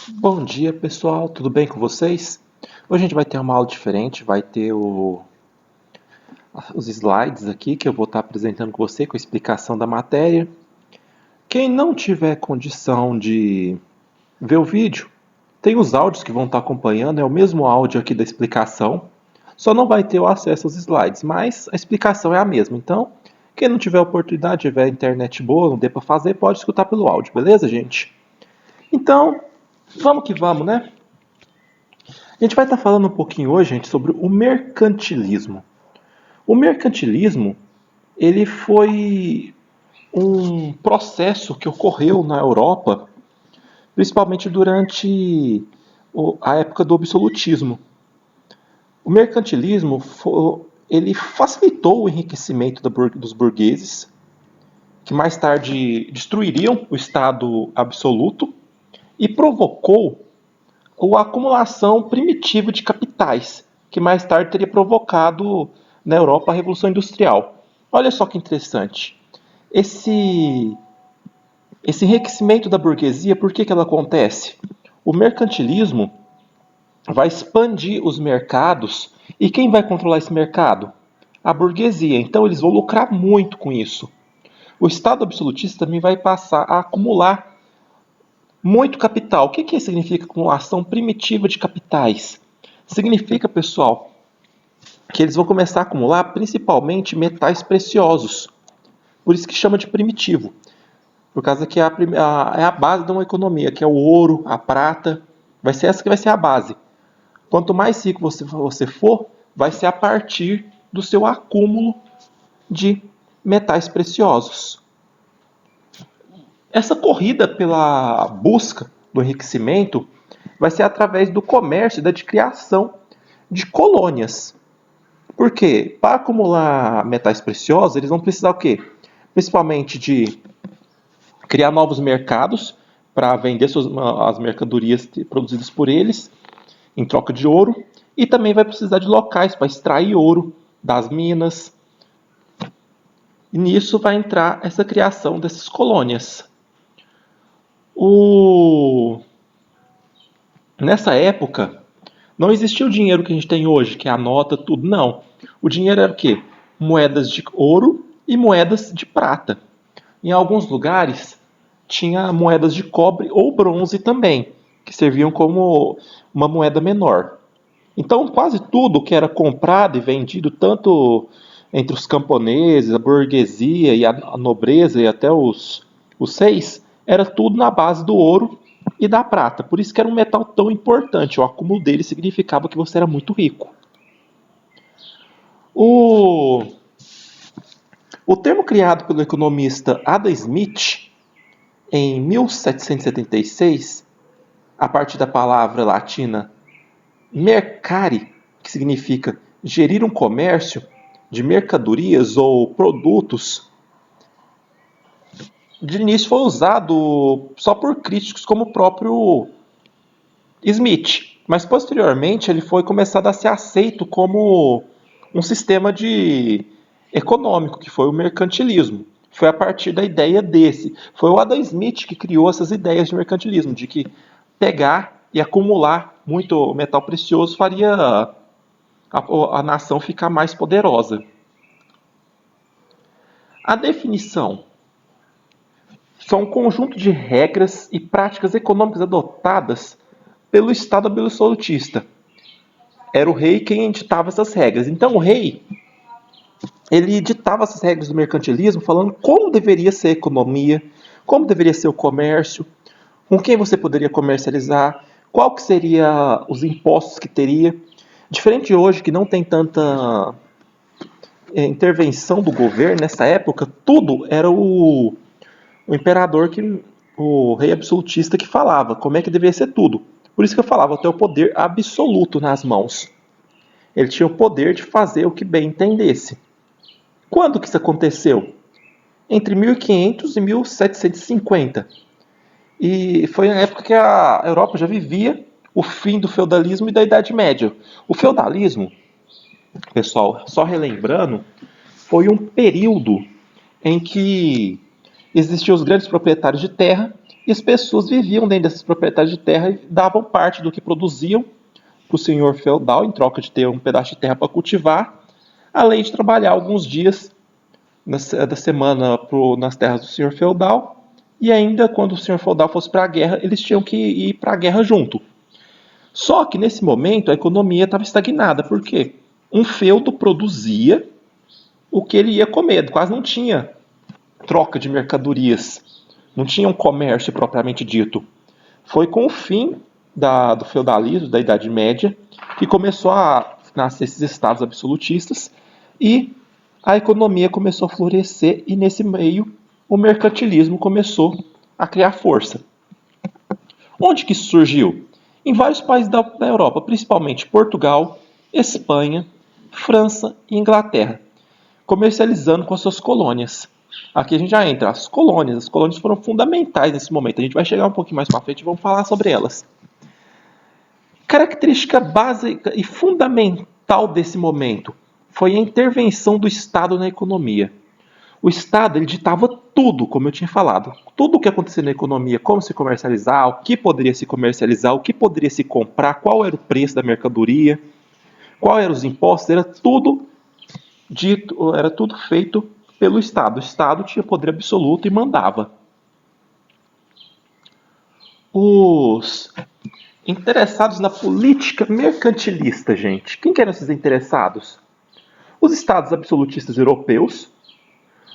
Bom dia, pessoal. Tudo bem com vocês? Hoje a gente vai ter uma aula diferente, vai ter os slides aqui que eu vou estar apresentando com você com a explicação da matéria. Quem não tiver condição de ver o vídeo, tem os áudios que vão estar acompanhando, é o mesmo áudio aqui da explicação, só não vai ter o acesso aos slides, mas a explicação é a mesma. Então, quem não tiver oportunidade, tiver internet boa, não dê para fazer, pode escutar pelo áudio, beleza, gente? Então, vamos que vamos, né? A gente vai estar falando um pouquinho hoje, gente, sobre o mercantilismo. O mercantilismo, ele foi um processo que ocorreu na Europa, principalmente durante a época do absolutismo. O mercantilismo ele facilitou o enriquecimento dos burgueses, que mais tarde destruiriam o Estado absoluto, e provocou a acumulação primitiva de capitais, que mais tarde teria provocado na Europa a Revolução Industrial. Olha só que interessante. Esse, esse enriquecimento da burguesia, por que ela acontece? O mercantilismo vai expandir os mercados e quem vai controlar esse mercado? A burguesia. Então eles vão lucrar muito com isso. O Estado absolutista também vai passar a acumular muito capital. O que significa acumulação primitiva de capitais? Significa, pessoal, que eles vão começar a acumular principalmente metais preciosos. Por isso que chama de primitivo. Por causa que é a base de uma economia, que é o ouro, a prata. Vai ser essa que vai ser a base. Quanto mais rico você for, vai ser a partir do seu acúmulo de metais preciosos. Essa corrida pela busca do enriquecimento vai ser através do comércio e da criação de colônias. Por quê? Para acumular metais preciosos, eles vão precisar o quê? Principalmente de criar novos mercados para vender as mercadorias produzidas por eles em troca de ouro, e também vai precisar de locais para extrair ouro das minas. E nisso vai entrar essa criação dessas colônias. O... Nessa época, não existia o dinheiro que a gente tem hoje, que é a nota, tudo, não. O dinheiro era o quê? Moedas de ouro e moedas de prata. Em alguns lugares, tinha moedas de cobre ou bronze também, que serviam como uma moeda menor. Então, quase tudo que era comprado e vendido, tanto entre os camponeses, a burguesia e a nobreza e até os seis, era tudo na base do ouro e da prata. Por isso que era um metal tão importante. O acúmulo dele significava que você era muito rico. O, o termo criado pelo economista Adam Smith em 1776, a partir da palavra latina mercare, que significa gerir um comércio de mercadorias ou produtos, de início foi usado só por críticos como o próprio Smith, mas posteriormente ele foi começado a ser aceito como um sistema de econômico, que foi o mercantilismo. Foi a partir da ideia desse. Foi o Adam Smith que criou essas ideias de mercantilismo, de que pegar e acumular muito metal precioso faria a nação ficar mais poderosa. A definição são um conjunto de regras e práticas econômicas adotadas pelo Estado absolutista. Era o rei quem ditava essas regras. Então o rei, ele ditava essas regras do mercantilismo falando como deveria ser a economia, como deveria ser o comércio, com quem você poderia comercializar, qual que seria os impostos que teria. Diferente de hoje, que não tem tanta intervenção do governo, nessa época, tudo era o imperador, o rei absolutista que falava como é que deveria ser tudo. Por isso que eu falava, ter o poder absoluto nas mãos. Ele tinha o poder de fazer o que bem entendesse. Quando que isso aconteceu? Entre 1500 e 1750. E foi na época que a Europa já vivia o fim do feudalismo e da Idade Média. O feudalismo, pessoal, só relembrando, foi um período em que existiam os grandes proprietários de terra e as pessoas viviam dentro dessas propriedades de terra e davam parte do que produziam para o senhor feudal, em troca de ter um pedaço de terra para cultivar, além de trabalhar alguns dias da semana nas terras do senhor feudal, e ainda quando o senhor feudal fosse para a guerra, eles tinham que ir para a guerra junto. Só que nesse momento a economia estava estagnada, por quê? Um feudo produzia o que ele ia comer, quase não tinha troca de mercadorias, não tinha um comércio propriamente dito. Foi com o fim do feudalismo, da Idade Média, que começou a nascer esses estados absolutistas e a economia começou a florescer e nesse meio o mercantilismo começou a criar força. Onde que isso surgiu? Em vários países da Europa, principalmente Portugal, Espanha, França e Inglaterra, comercializando com as suas colônias. Aqui a gente já entra, as colônias. As colônias foram fundamentais nesse momento. A gente vai chegar um pouquinho mais para frente e vamos falar sobre elas. Característica básica e fundamental desse momento foi a intervenção do Estado na economia. O Estado ele ditava tudo, como eu tinha falado. Tudo o que acontecia na economia, como se comercializar, o que poderia se comercializar, o que poderia se comprar, qual era o preço da mercadoria, quais eram os impostos, era tudo dito, era tudo feito pelo Estado. O Estado tinha poder absoluto e mandava. Os interessados na política mercantilista, gente. Quem que eram esses interessados? Os estados absolutistas europeus.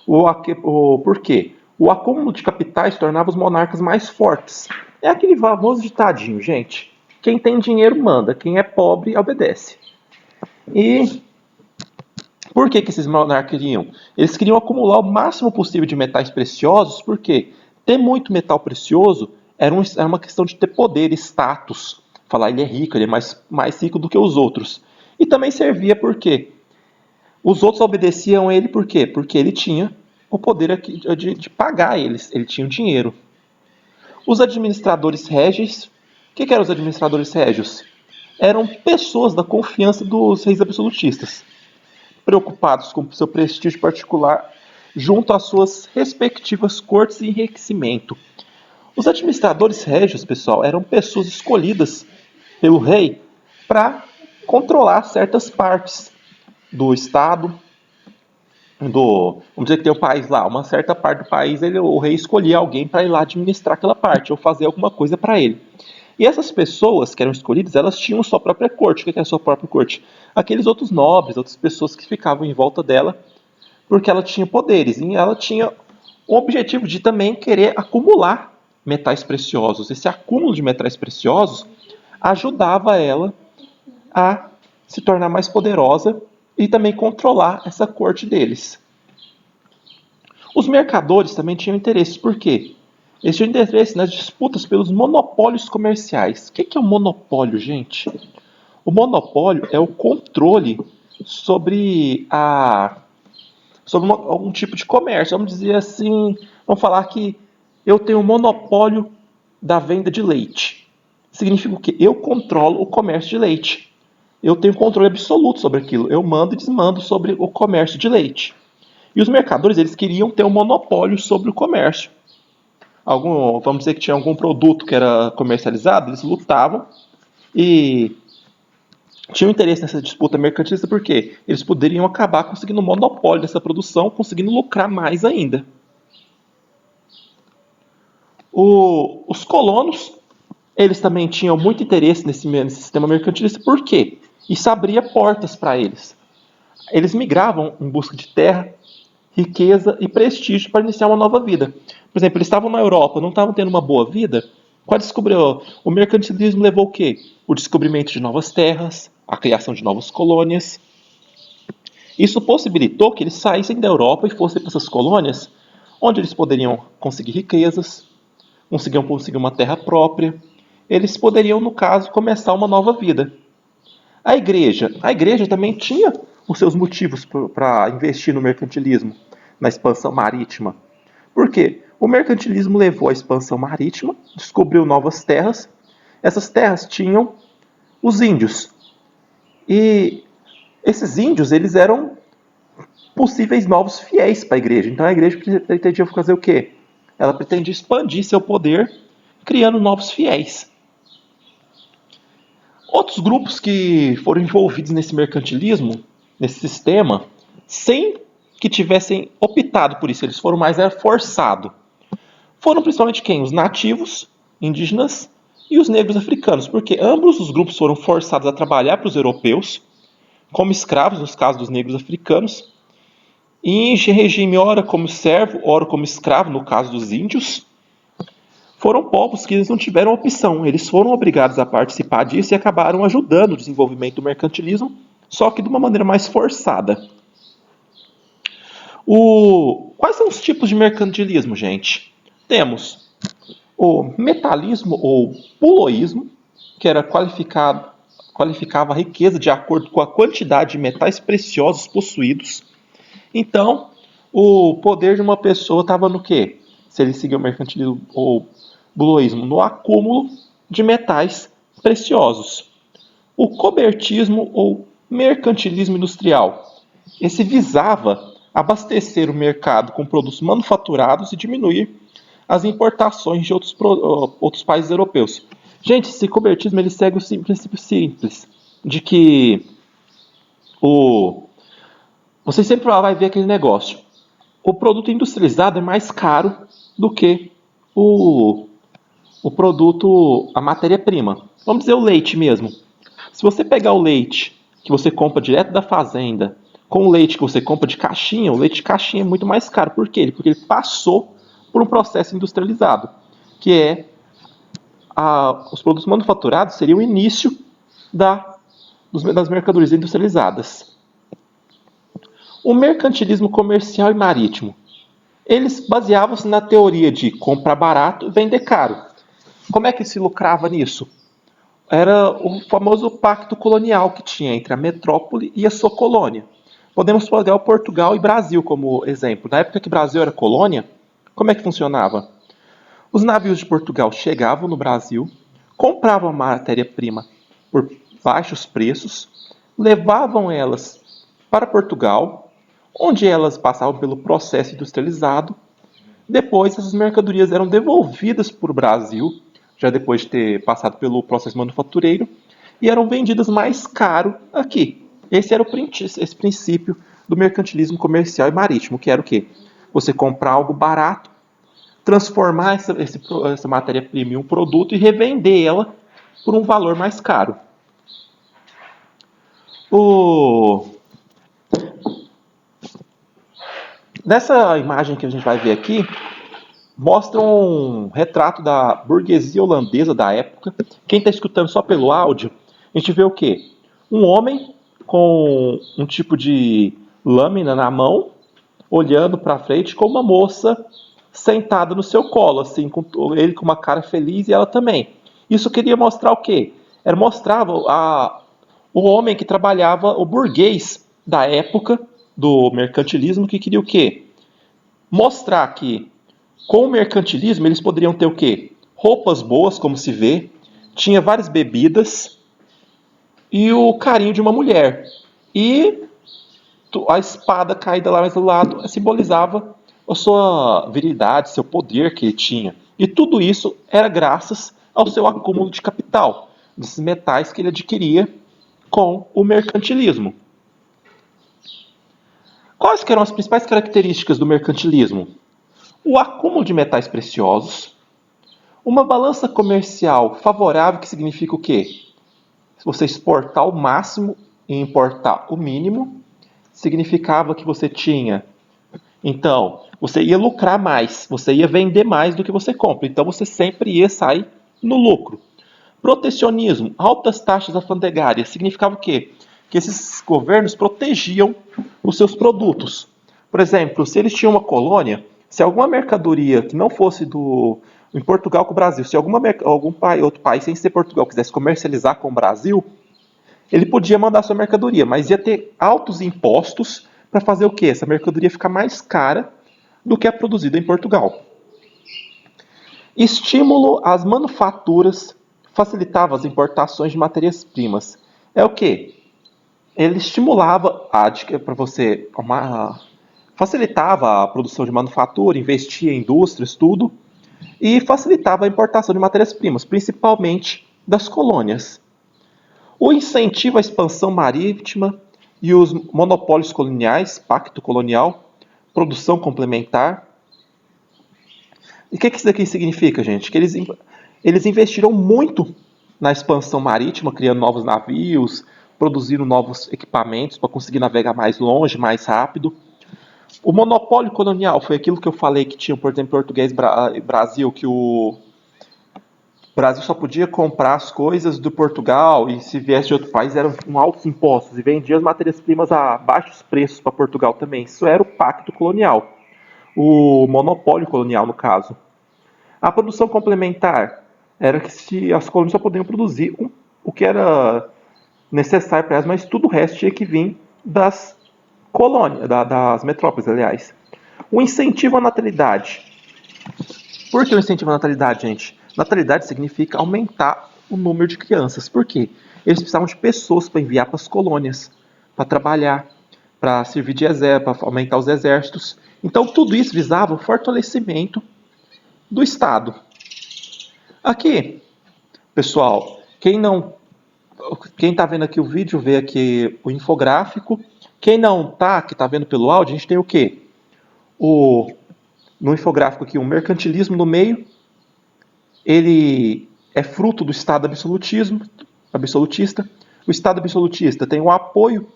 Por quê? O acúmulo de capitais tornava os monarcas mais fortes. É aquele famoso ditadinho, gente. Quem tem dinheiro manda, quem é pobre obedece. E por que esses monarcas queriam? Eles queriam acumular o máximo possível de metais preciosos, porque ter muito metal precioso era uma questão de ter poder, status. Falar ele é rico, ele é mais rico do que os outros. E também servia porque os outros obedeciam ele por quê? Porque ele tinha o poder de pagar eles, ele tinha o dinheiro. Os administradores régios, o que eram os administradores régios? Eram pessoas da confiança dos reis absolutistas, preocupados com seu prestígio particular junto às suas respectivas cortes e enriquecimento. Os administradores régios, pessoal, eram pessoas escolhidas pelo rei para controlar certas partes do Estado, vamos dizer que tem um país lá, uma certa parte do país, o rei escolhia alguém para ir lá administrar aquela parte, ou fazer alguma coisa para ele. E essas pessoas que eram escolhidas, elas tinham sua própria corte. O que é a sua própria corte? Aqueles outros nobres, outras pessoas que ficavam em volta dela, porque ela tinha poderes. E ela tinha o objetivo de também querer acumular metais preciosos. Esse acúmulo de metais preciosos ajudava ela a se tornar mais poderosa e também controlar essa corte deles. Os mercadores também tinham interesse. Por quê? Eles tinham interesse nas disputas pelos monopólios comerciais. O que é um monopólio, gente? O monopólio é o controle sobre algum tipo de comércio. Vamos dizer assim, vamos falar que eu tenho um monopólio da venda de leite. Significa o quê? Eu controlo o comércio de leite. Eu tenho controle absoluto sobre aquilo. Eu mando e desmando sobre o comércio de leite. E os mercadores, eles queriam ter um monopólio sobre o comércio. Vamos dizer que tinha algum produto que era comercializado, eles lutavam e tinham interesse nessa disputa mercantilista porque eles poderiam acabar conseguindo o monopólio dessa produção, conseguindo lucrar mais ainda. Os colonos, eles também tinham muito interesse nesse sistema mercantilista, por quê? Isso abria portas para eles. Eles migravam em busca de terra, riqueza e prestígio para iniciar uma nova vida. Por exemplo, eles estavam na Europa, não estavam tendo uma boa vida. O mercantilismo levou o quê? O descobrimento de novas terras, a criação de novas colônias. Isso possibilitou que eles saíssem da Europa e fossem para essas colônias, onde eles poderiam conseguir riquezas, conseguir uma terra própria. Eles poderiam, no caso, começar uma nova vida. A igreja também tinha os seus motivos para investir no mercantilismo, na expansão marítima. Por quê? O mercantilismo levou à expansão marítima, descobriu novas terras. Essas terras tinham os índios. E esses índios, eles eram possíveis novos fiéis para a igreja. Então a igreja pretendia fazer o quê? Ela pretendia expandir seu poder, criando novos fiéis. Outros grupos que foram envolvidos nesse mercantilismo, nesse sistema, sem que tivessem optado por isso, eles foram mais forçados. Foram principalmente quem? Os nativos, indígenas e os negros africanos, porque ambos os grupos foram forçados a trabalhar para os europeus, como escravos, nos casos dos negros africanos, e em regime ora como servo, ora como escravo, no caso dos índios. Foram povos que eles não tiveram opção, eles foram obrigados a participar disso e acabaram ajudando o desenvolvimento do mercantilismo, só que de uma maneira mais forçada. Quais são os tipos de mercantilismo, gente? Temos o metalismo ou puloísmo, que era qualificava a riqueza de acordo com a quantidade de metais preciosos possuídos. Então, o poder de uma pessoa estava no quê? Se ele seguia o mercantilismo ou puloísmo, no acúmulo de metais preciosos. O cobertismo ou mercantilismo industrial. Esse visava abastecer o mercado com produtos manufaturados e diminuir as importações de outros países europeus. Gente, esse cobertismo ele segue o princípio simples de que você sempre vai ver aquele negócio. O produto industrializado é mais caro do que o produto, a matéria-prima. Vamos dizer o leite mesmo. Se você pegar o leite que você compra direto da fazenda com o leite que você compra de caixinha, o leite de caixinha é muito mais caro. Por quê? Porque ele passou por um processo industrializado, que é os produtos manufaturados seria o início das mercadorias industrializadas. O mercantilismo comercial e marítimo. Eles baseavam-se na teoria de comprar barato e vender caro. Como é que se lucrava nisso? Era o famoso pacto colonial que tinha entre a metrópole e a sua colônia. Podemos pegar o Portugal e Brasil como exemplo. Na época que o Brasil era colônia, como é que funcionava? Os navios de Portugal chegavam no Brasil, compravam a matéria-prima por baixos preços, levavam elas para Portugal, onde elas passavam pelo processo industrializado. Depois, essas mercadorias eram devolvidas para o Brasil, já depois de ter passado pelo processo manufatureiro, e eram vendidas mais caro aqui. Esse era esse princípio do mercantilismo comercial e marítimo, que era o quê? Você comprar algo barato, transformar essa matéria-prima em um produto e revender ela por um valor mais caro. Nessa imagem que a gente vai ver aqui, mostra um retrato da burguesia holandesa da época. Quem está escutando só pelo áudio, a gente vê o quê? Um homem com um tipo de lâmina na mão, olhando para frente, com uma moça sentada no seu colo, assim, com ele com uma cara feliz e ela também. Isso queria mostrar o quê? Mostrava o homem que trabalhava, o burguês da época do mercantilismo, que queria o quê? Mostrar que com o mercantilismo eles poderiam ter o quê? Roupas boas, como se vê, tinha várias bebidas e o carinho de uma mulher. E a espada caída lá mais do lado simbolizava a sua virilidade, seu poder que ele tinha. E tudo isso era graças ao seu acúmulo de capital, desses metais que ele adquiria com o mercantilismo. Quais que eram as principais características do mercantilismo? O acúmulo de metais preciosos, uma balança comercial favorável, que significa o quê? Se você exportar o máximo e importar o mínimo, significava que você tinha, então, você ia lucrar mais, você ia vender mais do que você compra, então você sempre ia sair no lucro. Protecionismo, altas taxas alfandegárias, significava o quê? Que esses governos protegiam os seus produtos. Por exemplo, se eles tinham uma colônia, se alguma mercadoria que não fosse em Portugal com o Brasil, se algum outro país sem ser Portugal quisesse comercializar com o Brasil, ele podia mandar sua mercadoria, mas ia ter altos impostos para fazer o quê? Essa mercadoria ficar mais cara do que a produzida em Portugal. Estímulo às manufaturas facilitava as importações de matérias-primas. É o quê? Ele estimulava para você facilitava a produção de manufatura, investia em indústrias, tudo, e facilitava a importação de matérias-primas, principalmente das colônias. O incentivo à expansão marítima e os monopólios coloniais, pacto colonial, produção complementar. E o que isso daqui significa, gente? Que eles investiram muito na expansão marítima, criando novos navios, produzindo novos equipamentos para conseguir navegar mais longe, mais rápido. O monopólio colonial foi aquilo que eu falei que tinha, por exemplo, português Brasil, que o Brasil só podia comprar as coisas do Portugal e se viesse de outro país eram com altos impostos e vendia as matérias-primas a baixos preços para Portugal também. Isso era o pacto colonial, o monopólio colonial no caso. A produção complementar era que se as colônias só podiam produzir o que era necessário para elas, mas tudo o resto tinha que vir das colônias, das metrópoles, aliás. O incentivo à natalidade. Por que o incentivo à natalidade, gente? Natalidade significa aumentar o número de crianças. Por quê? Eles precisavam de pessoas para enviar para as colônias, para trabalhar, para servir de exército, para aumentar os exércitos. Então, tudo isso visava o fortalecimento do Estado. Aqui, pessoal, quem está vendo aqui o vídeo, vê aqui o infográfico. Quem não está, que está vendo pelo áudio, a gente tem o quê? No infográfico aqui, um mercantilismo no meio. Ele é fruto do Estado absolutista. O Estado absolutista tem o apoio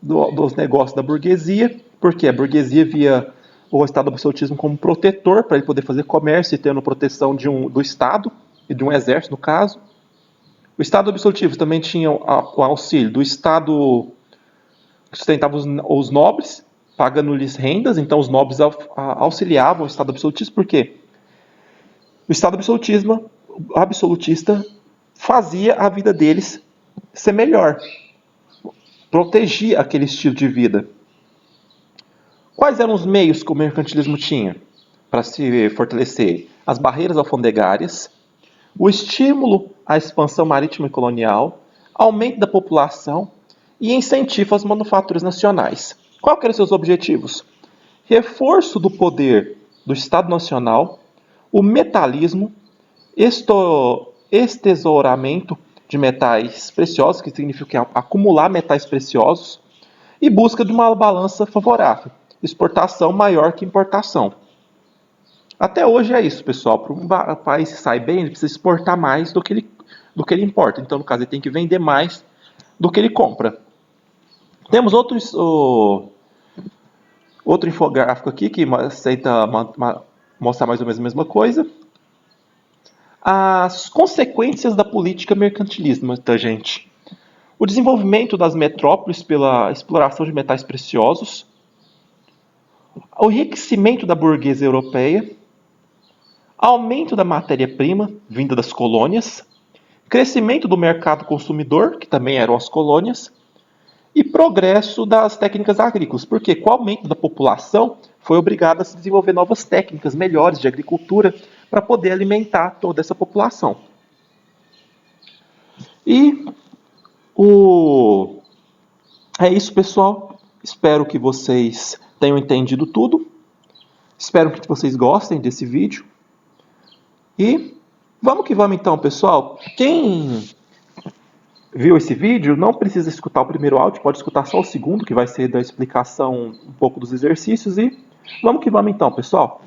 dos negócios da burguesia, porque a burguesia via o Estado absolutismo como protetor, para ele poder fazer comércio e tendo proteção do Estado e de um exército, no caso. O Estado absolutivo também tinha o auxílio do Estado que sustentava os nobres, pagando-lhes rendas, então os nobres auxiliavam o Estado absolutista, por quê? O Estado absolutista fazia a vida deles ser melhor, protegia aquele estilo de vida. Quais eram os meios que o mercantilismo tinha para se fortalecer? As barreiras alfandegárias, o estímulo à expansão marítima e colonial, aumento da população e incentivo às manufaturas nacionais. Quais eram seus objetivos? Reforço do poder do Estado Nacional, o metalismo, estesouramento de metais preciosos, que significa acumular metais preciosos, e busca de uma balança favorável, exportação maior que importação. Até hoje é isso, pessoal. Para um país sair bem, ele precisa exportar mais do que ele importa. Então, no caso, ele tem que vender mais do que ele compra. Temos outro infográfico aqui que aceita mostrar mais ou menos a mesma coisa. As consequências da política mercantilista, gente. O desenvolvimento das metrópoles pela exploração de metais preciosos, o enriquecimento da burguesia europeia, aumento da matéria-prima vinda das colônias, crescimento do mercado consumidor, que também eram as colônias, e progresso das técnicas agrícolas, porque com o aumento da população foi obrigado a se desenvolver novas técnicas melhores de agricultura para poder alimentar toda essa população. E é isso, pessoal. Espero que vocês tenham entendido tudo. Espero que vocês gostem desse vídeo. E vamos que vamos então, pessoal. Quem viu esse vídeo não precisa escutar o primeiro áudio, pode escutar só o segundo, que vai ser da explicação um pouco dos exercícios. E vamos que vamos então, pessoal.